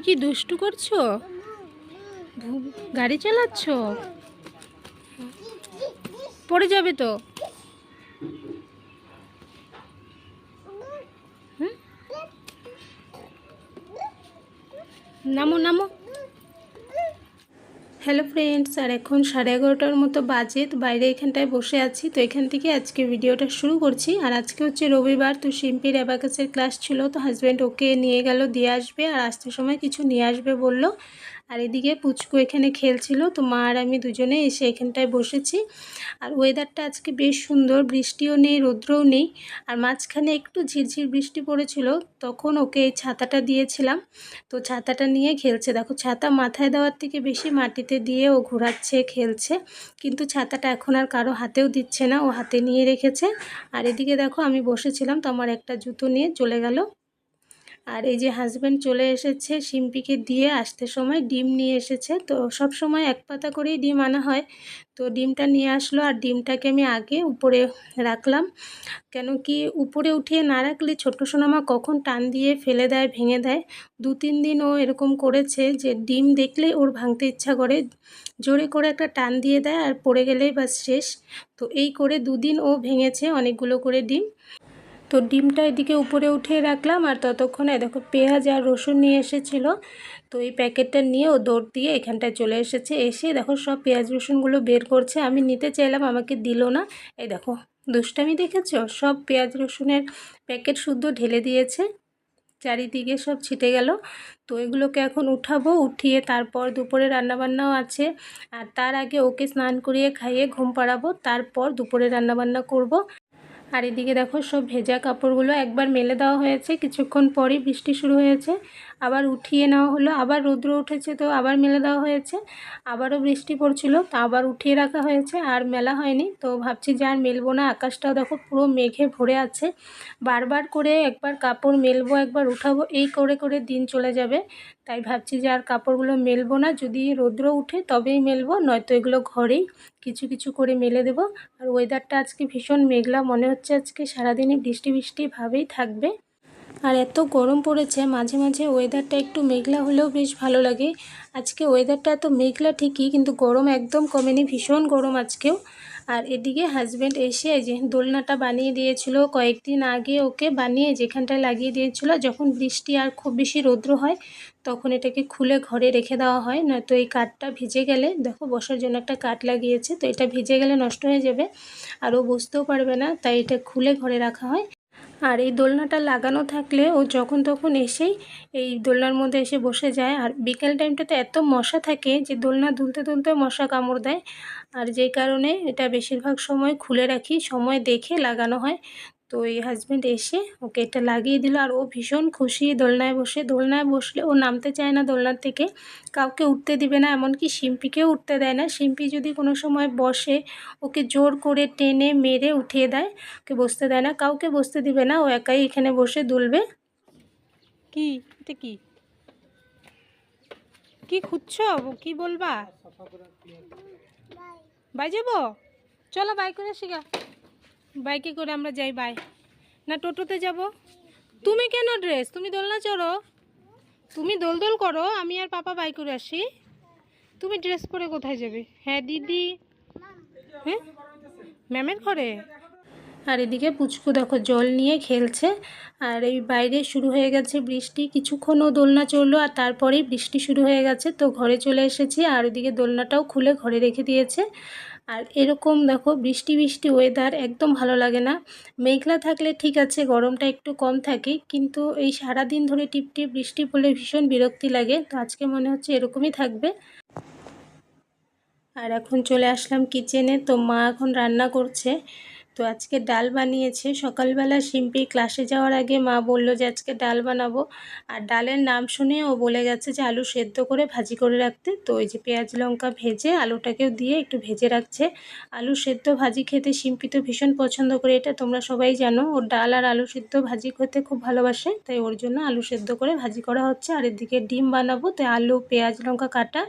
কি দুষ্টু করছো? গাড়ি চালাচ্ছ? পড়ে যাবে তো। নামো নামো। হ্যালো ফ্রেন্ডস, আর এখন 11:30টার মতো বাজে। তো বাইরে এখানটায় বসে আছি। তো এখান থেকে আজকে ভিডিওটা শুরু করছি। আর আজকে হচ্ছে রবিবার। তো শিম্পির অ্যাবাকাসের ক্লাস ছিল, তো হাজব্যান্ড ওকে নিয়ে গেল দিয়ে আসবে, আর আসতে সময় কিছু নিয়ে আসবে বলল। আর এদিকে পুচকু এখানে খেলছিল। তো মা আর আমি দুজনে এসে এখানটায় বসেছি। আর ওয়েদারটা আজকে বেশ সুন্দর, বৃষ্টিও নেই রৌদ্রও নেই। আর মাঝখানে একটু ঝিরঝির বৃষ্টি পড়েছিল, তখন ওকে এই ছাতাটা দিয়েছিলাম। তো ছাতাটা নিয়ে খেলছে। দেখো, ছাতা মাথায় দেওয়ার থেকে বেশি মাটিতে দিয়ে ও ঘোরাচ্ছে, খেলছে। কিন্তু ছাতাটা এখন আর কারো হাতেও দিচ্ছে না, ও হাতে নিয়ে রেখেছে। আর এদিকে দেখো, আমি বসেছিলাম তো আমার একটা জুতো নিয়ে চলে গেল। আর এই যে হাজব্যান্ড চলে এসেছে, শিম্পিকে দিয়ে আসতে সময় ডিম নিয়ে এসেছে। তো সব সময় এক পাতা করেই ডিম আনা হয়। তো ডিমটা নিয়ে আসলো, আর ডিমটাকে আমি আগে উপরে রাখলাম। কেন কি উপরে উঠিয়ে না রাখলে ছোট সোনামা কখন টান দিয়ে ফেলে দেয়, ভেঙে দেয়। 2-3 দিন ও এরকম করেছে যে ডিম দেখলেই ওর ভাঙতে ইচ্ছা করে, জোরে করে একটা টান দিয়ে দেয় আর পড়ে গেলেই বাস শেষ। তো এই করে 2 দিন ও ভেঙেছে অনেকগুলো করে ডিম। তো ডিমটা এদিকে উপরে উঠিয়ে রাখলাম, আর ততক্ষণে দেখো পেঁয়াজ আর রসুন নিয়ে এসেছিলো। তো এই প্যাকেটটা নিয়ে ও দৌড় দিয়ে এখানটায় চলে এসেছে। এসে দেখো সব পেঁয়াজ রসুনগুলো বের করছে। আমি নিতে চাইলাম, আমাকে দিল না। এই দেখো দুষ্টামি দেখেছো, সব পেঁয়াজ রসুনের প্যাকেট শুদ্ধ ঢেলে দিয়েছে, চারিদিকে সব ছিটে গেল। তো এগুলোকে এখন উঠাবো, উঠিয়ে তারপর দুপুরে রান্নাবান্নাও আছে। আর তার আগে ওকে স্নান করিয়ে খাইয়ে ঘুম পাড়াবো, তারপর দুপুরে রান্নাবান্না করব। আর এদিকে দেখো সব ভেজা কাপড়গুলো একবার মেলে দেওয়া হয়েছে, কিছুক্ষণ পরই বৃষ্টি শুরু হয়েছে, আবার উঠিয়ে নেওয়া হলো, আবার রৌদ্র উঠেছে তো আবার মেলে দেওয়া হয়েছে, আবারও বৃষ্টি পড়ছিল তো আবার উঠিয়ে রাখা হয়েছে, আর মেলা হয়নি। তো ভাবছি যে আর মেলবো না। আকাশটাও দেখো পুরো মেঘে ভরে আছে, বারবার করে একবার কাপড় মেলবো একবার উঠাবো, এই করে করে দিন চলে যাবে। তাই ভাবছি যে আর কাপড়গুলো মেলবো না, যদি রৌদ্র উঠে তবেই মেলবো, নয়তো এগুলো ঘরেই কিছু কিছু করে মেলে দেব। আর ওয়েদারটা আজকে ভীষণ মেঘলা, মনে হচ্ছে আজকে সারাদিনই বৃষ্টি বৃষ্টি ভাবেই থাকবে। আর এত গরম পড়েছে, মাঝে মাঝে ওয়েদারটা একটু মেঘলা হলেও বেশ ভালো লাগে। আজকে ওয়েদারটা এত মেঘলা ঠিকই, কিন্তু গরম একদম কমেনি, ভীষণ গরম আজকেও। আর এদিকে হাজব্যান্ড এসে এই যে দোলনাটা বানিয়ে দিয়েছিল কয়েকদিন আগে, ওকে বানিয়ে যেখানটায় লাগিয়ে দিয়েছিল। যখন বৃষ্টি আর খুব বেশি রৌদ্র হয় তখন এটাকে খুলে ঘরে রেখে দেওয়া হয়, নয়তো এই কাঠটা ভিজে গেলে, দেখো বসার জন্য একটা কাঠ লাগিয়েছে, তো এটা ভিজে গেলে নষ্ট হয়ে যাবে আর ও বসতেও পারবে না, তাই এটা খুলে ঘরে রাখা হয়। আর এই দোলনাটা লাগানো থাকলে ও যখন তখন এসেই এই দোলনার মধ্যে এসে বসে যায়। আর বিকেল টাইমটাতে এত মশা থাকে যে দোলনা দুলতে দুলতে মশা কামড় দেয়, আর যেই কারণে এটা বেশিরভাগ সময় খুলে রাখি, সময় দেখে লাগানো হয়। তো এই হাজব্যান্ড এসে ওকে এটা লাগিয়ে দিল, আর ও ভীষণ খুশি। দোলনায় বসলে ও নামতে চায় না দোলনার থেকে, কাউকে উঠতে দিবে না, এমনকি শিম্পিকেও উঠতে দেয় না। শিম্পি যদি কোনো সময় বসে, ওকে জোর করে টেনে মেরে উঠিয়ে দেয়, ওকে বসতে দেয় না, কাউকে বসতে দিবে না, ও একাই এখানে বসে দুলবে। কি এটা কি কি খুঁজছো, কি বলবা? বাই যাবো, চলো বাই করে শিখা, বাইকে করে আমরা যাই। বাই না টোটোতে যাব? তুমি কেন ড্রেস, তুমি দোলনা চড়ো, তুমি দোল দোল করো, আমি আর পাপা বাই করে আসি। তুমি ড্রেস পরে কোথায় যাবে? হ্যাঁ দিদি, হ্যাঁ ম্যামের ঘরে। আর এদিকে পুচকু দেখো জল নিয়ে খেলছে। আর এই বাইরে শুরু হয়ে গেছে বৃষ্টি, কিছুক্ষণও দোলনা চললো আর তারপরেই বৃষ্টি শুরু হয়ে গেছে। তো ঘরে চলে এসেছি, আর ওদিকে দোলনাটাও খুলে ঘরে রেখে দিয়েছে। আর এরকম দেখো বৃষ্টি বৃষ্টি ওয়েদার একদম ভালো লাগে না। মেঘলা থাকলে ঠিক আছে, গরমটা একটু কম থাকে, কিন্তু এই সারাদিন ধরে টিপটিপ বৃষ্টি পড়লে ভীষণ বিরক্তি লাগে। তো আজকে মনে হচ্ছে এরকমই থাকবে। আর এখন চলে আসলাম কিচেনে। তো মা এখন রান্না করছে। তো আজকে ডাল বানিয়েছে। সকালবেলা শিম্পি ক্লাসে যাওয়ার আগে মা বলল যে আজকে ডাল বানাবো, আর ডালের নাম শুনে ও বলে গেছে যে আলু সেদ্ধ করে ভাজি করে রাখতে। তো ওই যে পেঁয়াজ লঙ্কা ভেজে আলুটাকেও দিয়ে একটু ভেজে রাখছে। আলু সেদ্ধ ভাজি খেতে শিম্পি তো ভীষণ পছন্দ করে, এটা তোমরা সবাই জানো। ওর ডাল আর আলু সেদ্ধ ভাজি খেতে খুব ভালোবাসে, তাই ওর জন্য আলু সেদ্ধ করে ভাজি করা হচ্ছে। আর এদিকে ডিম বানাবো, তাই আলু পেঁয়াজ লঙ্কা কাটা।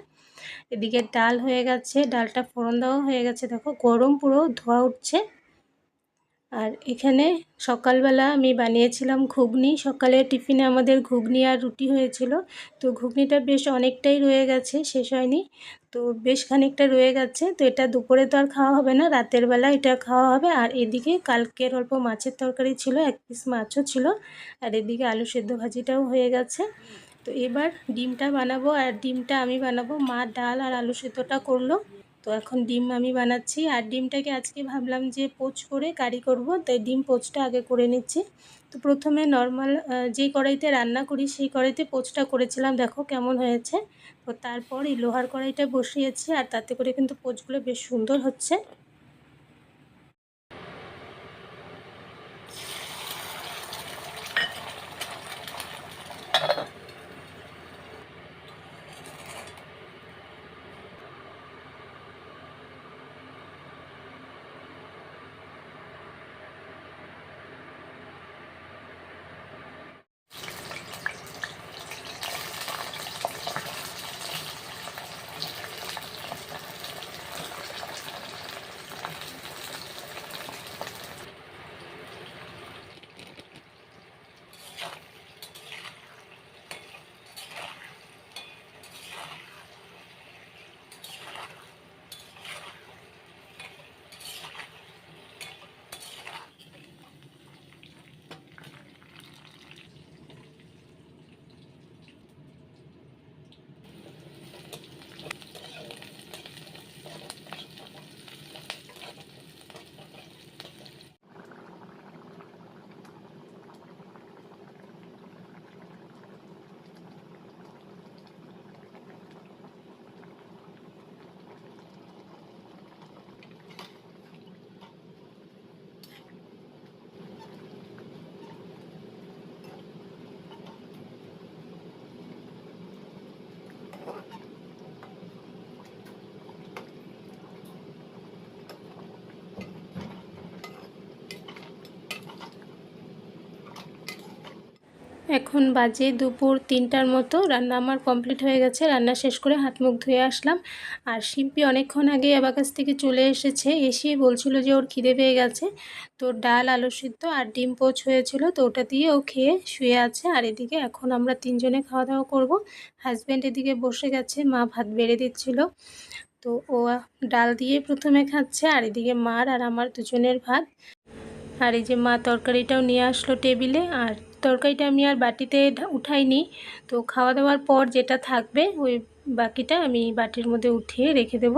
এদিকে ডাল হয়ে গেছে, ডালটা ফোড়ন দেওয়া হয়ে গেছে। দেখো গরম পুরো ধোয়া উঠছে। আর এখানে সকালবেলা আমি বানিয়েছিলাম ঘুগনি। সকালে টিফিনে আমাদের ঘুগনি আর রুটি হয়েছিল। তো ঘুগনিটা বেশ অনেকটাই রয়ে গেছে, শেষ হয়নি। তো বেশ খানিকটা রয়ে গেছে। তো এটা দুপুরে তো আর খাওয়া হবে না, রাতের বেলা এটা খাওয়া হবে। আর এদিকে কালকের অল্প মাছের তরকারি ছিল, 1 পিস মাছও ছিল। আর এদিকে আলু সেদ্ধ ভাজিটাও হয়ে গেছে। তো এবার ডিমটা বানাবো, আর ডিমটা আমি বানাবো। মা ডাল আর আলু সেদ্ধটা করলো, তো এখন ডিম আমি বানাচ্ছি। আর ডিমটাকে আজকে ভাবলাম যে পোচ করে কারি করব, তাই ডিম পোচটা আগে করে নিচ্ছি। তো প্রথমে নর্মাল যেই কড়াইতে রান্না করি সেই কড়াইতে পোচটা করেছিলাম, দেখো কেমন হয়েছে। তো তারপর এই লোহার কড়াইটা বসিয়েছি, আর তাতে করে কিন্তু পোচগুলো বেশ সুন্দর হচ্ছে। এখন বাজে দুপুর 3টার মতো। রান্না আমার কমপ্লিট হয়ে গেছে। রান্না শেষ করে হাত মুখ ধুয়ে আসলাম। আর শিম্পি অনেকক্ষণ আগে আবাকাছ থেকে চলে এসেছে, এসেই বলছিল যে ওর খিদে পেয়ে গেছে। তো ডাল আলু সিদ্ধ আর ডিম পোচ হয়েছিল, তো ওটা দিয়ে ও খেয়ে শুয়ে আছে। আর এদিকে এখন আমরা 3জনে খাওয়া দাওয়া করব। হাজব্যান্ড এদিকে বসে গেছে, মা ভাত বেড়ে দিচ্ছিল। তো ও ডাল দিয়ে প্রথমে খাচ্ছে, আর এদিকে মার আর আমার দুজনের ভাত। আর এই যে মা তরকারিটাও নিয়ে আসলো টেবিলে। আর তরকারিটা আমি আর বাটিতে উঠাইনি, তো খাওয়া দাওয়ার পর যেটা থাকবে ওই বাকিটা আমি বাটির মধ্যে উঠিয়ে রেখে দেব।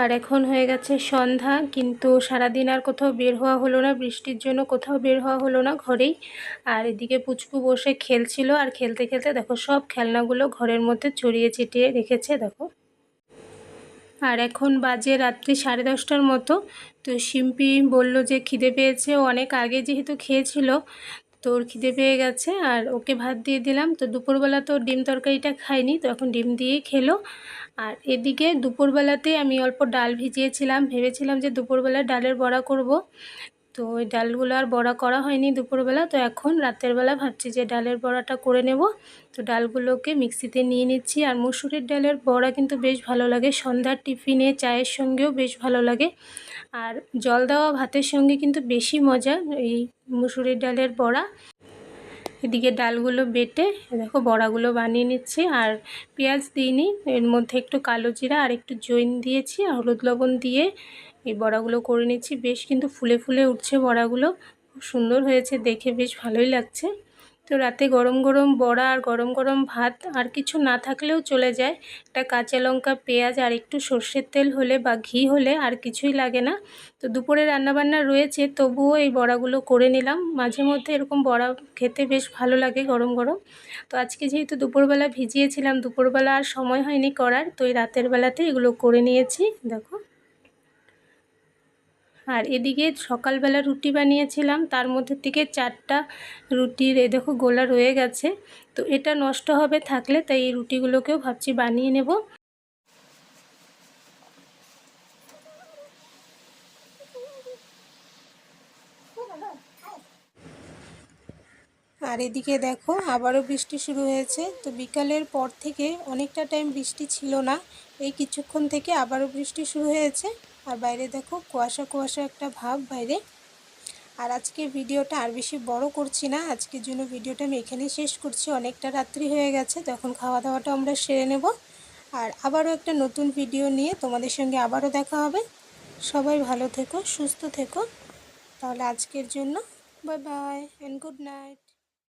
আর এখন হয়ে গেছে সন্ধ্যা, কিন্তু সারাদিন আর কোথাও বের হওয়া হলো না, বৃষ্টির জন্য কোথাও বের হওয়া হলো না, ঘরেই। আর এদিকে পুচকু বসে খেলছিল, আর খেলতে খেলতে দেখো সব খেলনাগুলো ঘরের মধ্যে ছড়িয়ে ছিটিয়ে রেখেছে, দেখো। আর এখন বাজে রাত্রি 10:30টার মতো। তো শিম্পি বলল যে খিদে পেয়েছে, ও অনেক আগে যেহেতু খেয়েছিল, তো ওর খিদে পেয়ে গেছে। আর ওকে ভাত দিয়ে দিলাম। তো দুপুরবেলা তো ডিম তরকারিটা খাইনি, তো এখন ডিম দিয়েই খেলো। আর এদিকে দুপুরবেলাতে আমি অল্প ডাল ভিজিয়েছিলাম, ভেবেছিলাম যে দুপুরবেলা ডালের বড়া করব। তো ওই ডালগুলো আর বড়া করা হয়নি দুপুরবেলা। তো এখন রাতের বেলা ভাবছি যে ডালের বড়াটা করে নেব। তো ডালগুলোকে মিক্সিতে নিয়ে নিচ্ছি। আর মুসুরির ডালের বড়া কিন্তু বেশ ভালো লাগে, সন্ধ্যার টিফিনে চায়ের সঙ্গেও বেশ ভালো লাগে। আর জল দেওয়া ভাতের সঙ্গে কিন্তু বেশি মজা এই মুসুরির ডালের বড়া। এদিকে ডালগুলো বেটে দেখো বড়াগুলো বানিয়ে নিচ্ছি। আর পেঁয়াজ দিইনি, এর মধ্যে একটু কালো জিরা আর একটু জৈন দিয়েছি, আর হলুদ লবণ দিয়ে এই বড়াগুলো করে নিচ্ছি। বেশ কিন্তু ফুলে ফুলে উঠছে বড়াগুলো, খুব সুন্দর হয়েছে দেখে, বেশ ভালোই লাগছে। তো রাতে গরম গরম বড়া আর গরম গরম ভাত আর কিছু না থাকলেও চলে যায়। একটা কাঁচা লঙ্কা, পেঁয়াজ আর একটু সর্ষের তেল হলে বা ঘি হলে আর কিছুই লাগে না। তো দুপুরে রান্নাবান্না রয়েছে, তবুও এই বড়াগুলো করে নিলাম। মাঝে মধ্যে এরকম বড়া খেতে বেশ ভালো লাগে গরম গরম। তো আজকে যেহেতু দুপুরবেলা ভিজিয়েছিলাম, দুপুরবেলা আর সময় হয়নি করার, তো এই রাতের বেলাতে এগুলো করে নিয়েছি, দেখো। আর এদিকে সকালবেলা রুটি বানিয়েছিলাম, তার মধ্যে থেকে 4টা রুটির দেখো গোলা রয়ে গেছে। তো এটা নষ্ট হবে থাকলে, তাই এই রুটিগুলোকেও ভাবছি বানিয়ে নেব। আর এদিকে দেখো আবারও বৃষ্টি শুরু হয়েছে। তো বিকালের পর থেকে অনেকটা টাইম বৃষ্টি ছিল না, এই কিছুক্ষণ থেকে আবারও বৃষ্টি শুরু হয়েছে। আর বাইরে দেখো কুয়াশা কুয়াশা একটা ভাব বাইরে। আর আজকে ভিডিওটা আর বেশি বড় করছি না, আজকের জন্য ভিডিওটা আমি এখানেই শেষ করছি। অনেকটা রাত্রি হয়ে গেছে, তখন খাওয়া দাওয়াটা আমরা সেরে নেব। আর আবারও একটা নতুন ভিডিও নিয়ে তোমাদের সঙ্গে আবারও দেখা হবে। সবাই ভালো থেকো, সুস্থ থেকো। তাহলে আজকের জন্য bye bye and good night.